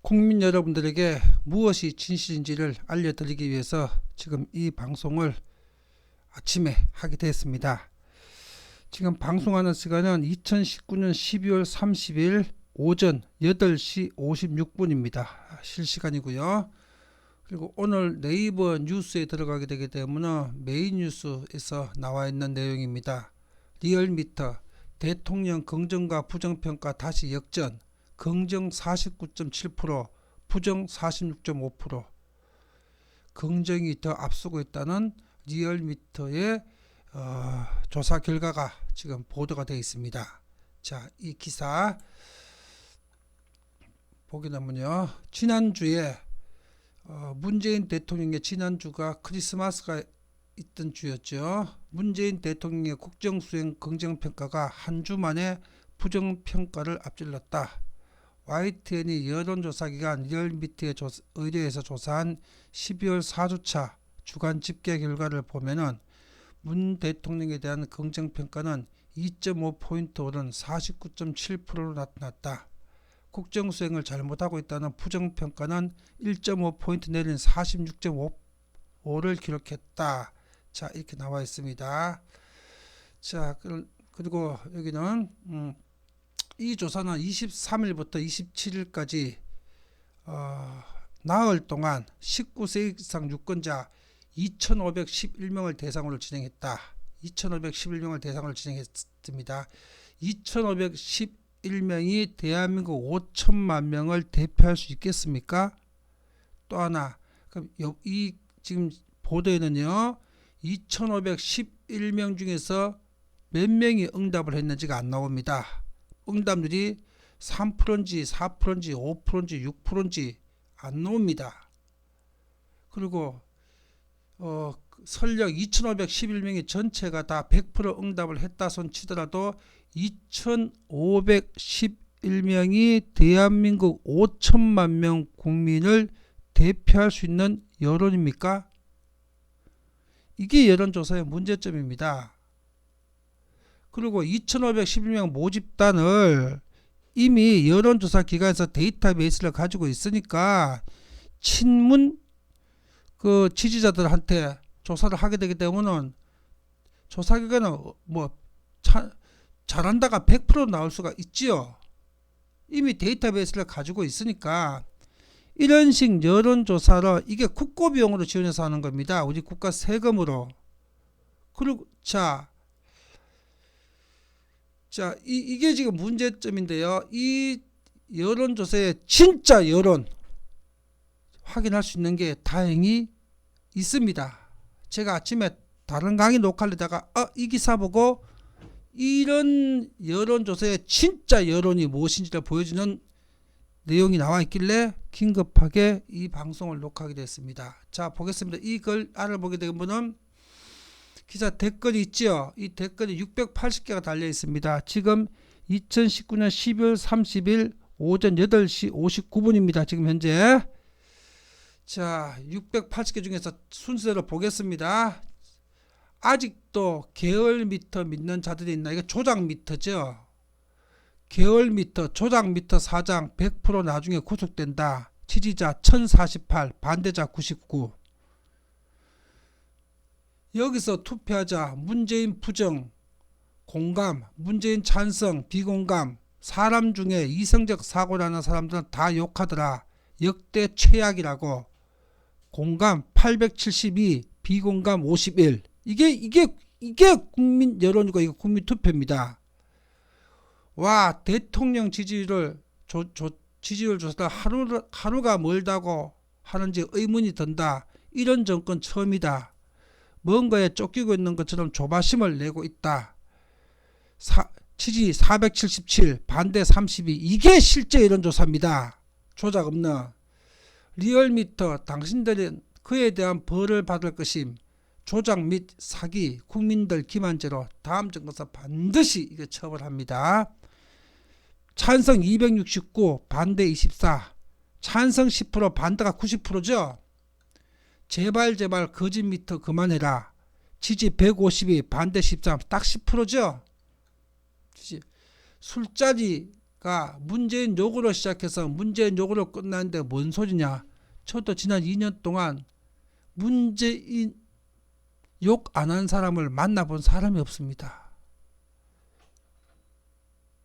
국민 여러분들에게 무엇이 진실인지를 알려드리기 위해서 지금 이 방송을 아침에 하게 되었습니다. 지금 방송하는 시간은 2019년 12월 30일 오전 8시 56분입니다. 실시간이고요. 그리고 오늘 네이버 뉴스에 들어가게 되기 때문에 메인 뉴스에서 나와 있는 내용입니다. 리얼미터 대통령 긍정과 부정평가 다시 역전, 긍정 49.7%, 부정 46.5%, 긍정이 더 앞서고 있다는 리얼미터의 조사 결과가 지금 보도가 되어 있습니다. 자, 이 기사 보게 되면요, 지난주에 문재인 대통령의 지난주가 크리스마스가 있던 주였죠. 문재인 대통령의 국정수행 긍정평가가 한 주 만에 부정평가를 앞질렀다. YTN이 여론조사기관 리얼미터에 의뢰해서 조사한 12월 4주차 주간 집계 결과를 보면은 문 대통령에 대한 긍정평가는 2.5포인트 오른 49.7%로 나타났다. 국정수행을 잘못하고 있다는 부정평가는 1.5포인트 내린 46.5를 기록했다. 자, 이렇게 나와 있습니다. 자, 그리고 여기는 이 조사는 23일부터 27일까지 나흘 동안 19세 이상 유권자 2,511명을 대상으로 진행했다. 2,511명을 대상으로 진행했습니다. 2,511명이 대한민국 5천만 명을 대표할 수 있겠습니까? 또 하나, 그럼 이 지금 보도에는요, 2,511명 중에서 몇 명이 응답을 했는지가 안 나옵니다. 응답률이 3%인지 4%인지 5%인지 6%인지 안 나옵니다. 그리고 설령 2,511명이 전체가 다 100% 응답을 했다 손 치더라도 2,511명이 대한민국 5천만 명 국민을 대표할 수 있는 여론입니까? 이게 여론조사의 문제점입니다. 그리고 2,511명 모집단을 이미 여론조사 기관에서 데이터베이스를 가지고 있으니까 친문 지지자들한테 조사를 하게 되기 때문에 조사 기관은 잘한다가 100% 나올 수가 있지요. 이미 데이터베이스를 가지고 있으니까 이런 식 여론조사를 이게 국고비용으로 지원해서 하는 겁니다. 우리 국가 세금으로. 그리고 자, 이게 지금 문제점인데요. 이 여론조사의 진짜 여론 확인할 수 있는 게 다행히 있습니다. 제가 아침에 다른 강의 녹화하려다가 이 기사 보고 이런 여론조사의 진짜 여론이 무엇인지를 보여주는 내용이 나와 있길래 긴급하게 이 방송을 녹화하게 됐습니다. 자, 보겠습니다. 이걸 알아보게 되면 기사 댓글이 있죠. 이 댓글이 680개가 달려 있습니다. 지금 2019년 12월 30일 오전 8시 59분입니다. 지금 현재. 자, 680개 중에서 순서대로 보겠습니다. 아직도 계열미터 믿는 자들이 있나? 이거 조작미터죠. 계열미터, 조작미터 사장 100% 나중에 구속된다. 지지자 1048, 반대자 99. 여기서 투표하자 문재인 부정, 공감, 문재인 찬성, 비공감, 사람 중에 이성적 사고라는 사람들은 다 욕하더라. 역대 최악이라고. 공감 872, 비공감 51. 이게 국민 여론이고 이거 국민 투표입니다. 와, 대통령 지지율 조사다 하루가 멀다고 하는지 의문이 든다. 이런 정권 처음이다. 뭔가에 쫓기고 있는 것처럼 조바심을 내고 있다. 지지 477, 반대 32. 이게 실제 여론조사입니다. 조작 없는. 리얼미터 당신들은 그에 대한 벌을 받을 것임. 조작 및 사기, 국민들 기만죄로 다음 정도서 반드시 이거 처벌합니다. 찬성 269, 반대 24. 찬성 10%, 반대가 90%죠. 제발 거짓미터 그만해라. 지지 152, 반대 13, 딱 10%죠. 술자리가 보니까 문재인 욕으로 시작해서 문재인 욕으로 끝나는데 뭔 소리냐. 저도 지난 2년 동안 문재인 욕 안 한 사람을 만나본 사람이 없습니다.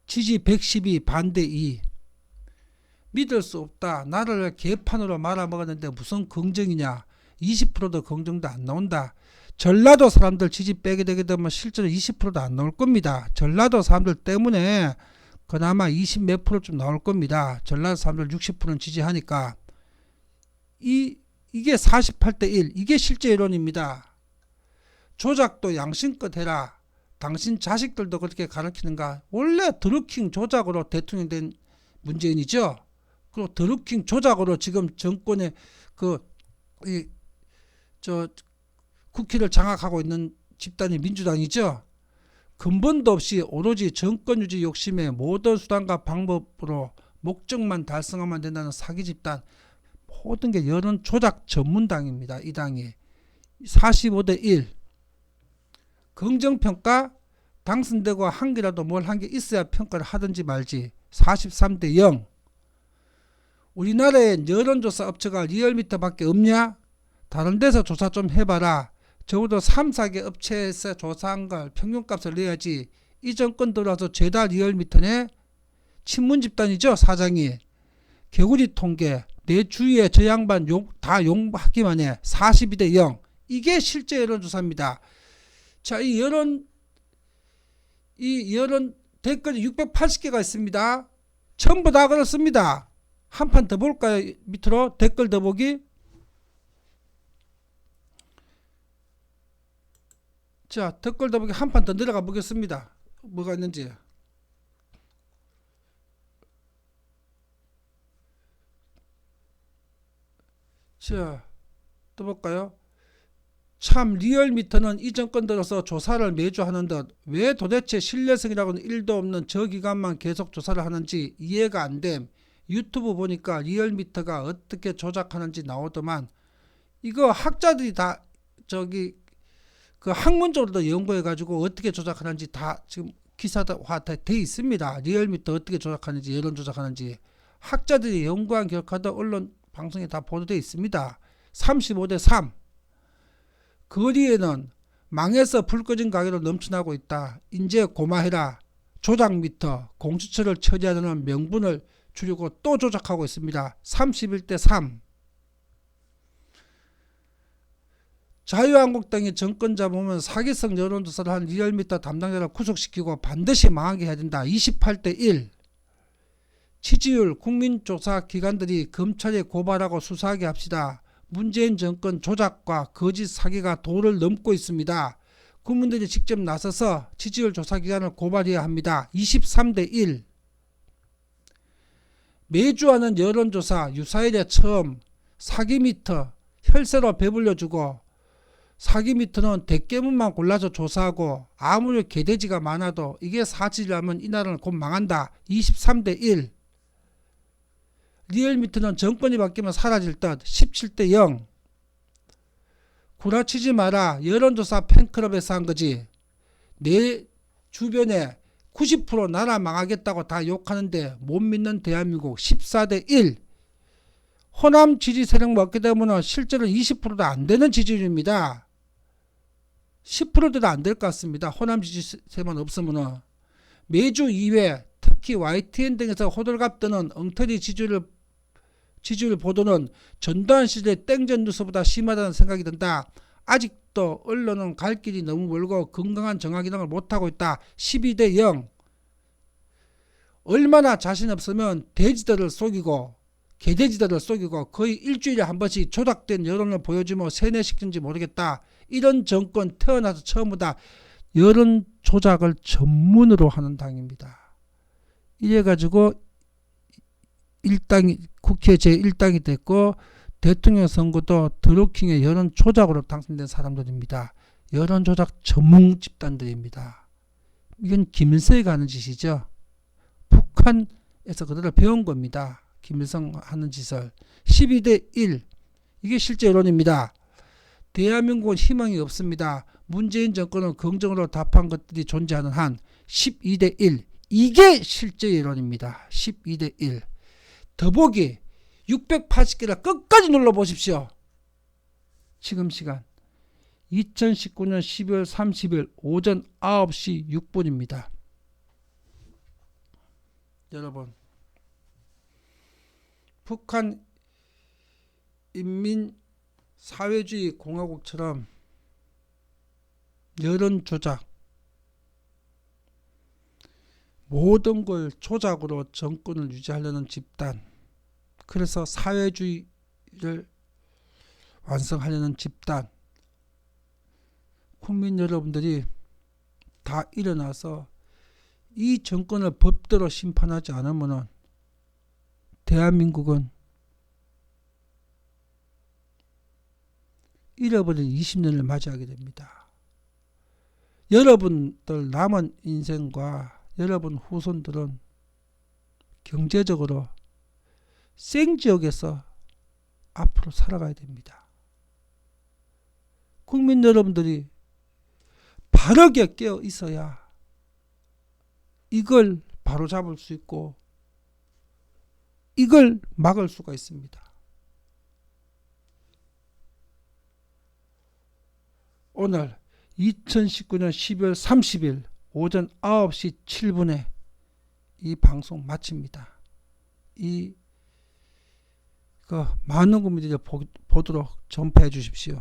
지지 112 반대 2. 믿을 수 없다. 나를 개판으로 말아먹었는데 무슨 긍정이냐. 20%도 긍정도 안 나온다. 전라도 사람들 지지 빼게 되게 되면 실제로 20%도 안 나올 겁니다. 전라도 사람들 때문에 그나마 20 몇 프로 좀 나올 겁니다. 전라도 사람들 60%는 지지하니까. 이게 48대 1. 이게 실제 이론입니다. 조작도 양심껏 해라. 당신 자식들도 그렇게 가르치는가. 원래 드루킹 조작으로 대통령 된 문재인이죠. 그리고 드루킹 조작으로 지금 정권의 국회를 장악하고 있는 집단이 민주당이죠. 근본도 없이 오로지 정권 유지 욕심에 모든 수단과 방법으로 목적만 달성하면 된다는 사기 집단. 모든 게 여론 조작 전문당입니다. 이 당이. 45대 1. 긍정평가 당선되고 한 개라도 뭘 한 게 있어야 평가를 하든지 말지. 43대 0. 우리나라에 여론조사 업체가 리얼미터밖에 없냐? 다른 데서 조사 좀 해봐라. 적어도 3, 4개 업체에서 조사한 걸 평균값을 내야지. 이 정권 들어와서 죄다 리얼미터네. 친문 집단이죠. 사장이. 개구리 통계. 내 주위에 저 양반 다 용하기만 해. 42대 0. 이게 실제 여론조사입니다. 자, 이 여론 댓글이 680개가 있습니다. 전부 다 그렇습니다. 한 판 더 볼까요? 밑으로 댓글 더 보기. 자, 댓글 더 보기 한 판 더 내려가 보겠습니다. 뭐가 있는지. 자, 또 볼까요? 참 리얼미터는 이 정권 들어서 조사를 매주 하는 듯 왜 도대체 신뢰성이라고는 1도 없는 저 기간만 계속 조사를 하는지 이해가 안 됨. 유튜브 보니까 리얼미터가 어떻게 조작하는지 나오더만 이거 학자들이 다 그 학문적으로도 연구해 가지고 어떻게 조작하는지 다 지금 기사화 돼 있습니다. 리얼미터 어떻게 조작하는지 여론 조작하는지 학자들이 연구한 결과도 언론 방송에 다 보도돼 있습니다. 35대 3. 거리에는 망해서 불 꺼진 가게로 넘쳐나고 있다. 이제 고마해라. 조작미터 공수처를 처리하는 명분을 주려고 또 조작하고 있습니다. 31대 3. 자유한국당이 정권 잡으면 사기성 여론조사를 한 리얼미터 담당자를 구속시키고 반드시 망하게 해야 된다. 28대 1. 지지율 국민조사 기관들이 검찰에 고발하고 수사하게 합시다. 문재인 정권 조작과 거짓 사기가 도를 넘고 있습니다. 국민들이 직접 나서서 지지율 조사기관을 고발해야 합니다. 23대 1. 매주 하는 여론조사 유사일에 처음 사기미터 혈세로 배불려주고 사기미터는 대깨문만 골라서 조사하고 아무리 개돼지가 많아도 이게 사실이라면 이 나라는 곧 망한다. 23대 1. 리얼미터는 정권이 바뀌면 사라질 듯. 17대 0. 구라치지 마라. 여론조사 팬클럽에서 한 거지. 내 주변에 90% 나라 망하겠다고 다 욕하는데 못 믿는 대한민국. 14대 1. 호남 지지 세력 먹게 되면 실제로 20%도 안 되는 지지율입니다. 10%도 안 될 것 같습니다. 호남 지지세만 없으면. 매주 2회 특히 YTN 등에서 호들갑 떠는 엉터리 지지율 보도는 전두환 시대 땡전 뉴스보다 심하다는 생각이 든다. 아직도 언론은 갈 길이 너무 멀고 건강한 정화기능을 못하고 있다. 12대 0. 얼마나 자신 없으면 돼지들을 속이고 개돼지들을 속이고 거의 일주일에 한 번씩 조작된 여론을 보여주며 세뇌시키는지 모르겠다. 이런 정권 태어나서 처음이다. 여론 조작을 전문으로 하는 당입니다. 이래가지고 국회 제1당이 됐고 대통령 선거도 드루킹의 여론 조작으로 당선된 사람들입니다. 여론 조작 전문 집단들입니다. 이건 김일성이 하는 짓이죠. 북한에서 그들을 배운 겁니다. 김일성 하는 짓을. 12대 1. 이게 실제 여론입니다. 대한민국은 희망이 없습니다. 문재인 정권은 긍정으로 답한 것들이 존재하는 한. 12대 1. 이게 실제 여론입니다. 12대 1. 더보기 680개를 끝까지 눌러보십시오. 지금 시간 2019년 12월 30일 오전 9시 6분입니다. 여러분, 북한 인민사회주의 공화국처럼 여론 조작, 모든 걸 조작으로 정권을 유지하려는 집단, 그래서 사회주의를 완성하려는 집단, 국민 여러분들이 다 일어나서 이 정권을 법대로 심판하지 않으면 대한민국은 잃어버린 20년을 맞이하게 됩니다. 여러분들 남은 인생과 여러분 후손들은 경제적으로 생지역에서 앞으로 살아가야 됩니다. 국민 여러분들이 바르게 깨어 있어야 이걸 바로잡을 수 있고 이걸 막을 수가 있습니다. 오늘 2019년 12월 30일 오전 9시 7분에 이 방송 마칩니다. 많은 국민들이 보도록 전파해 주십시오.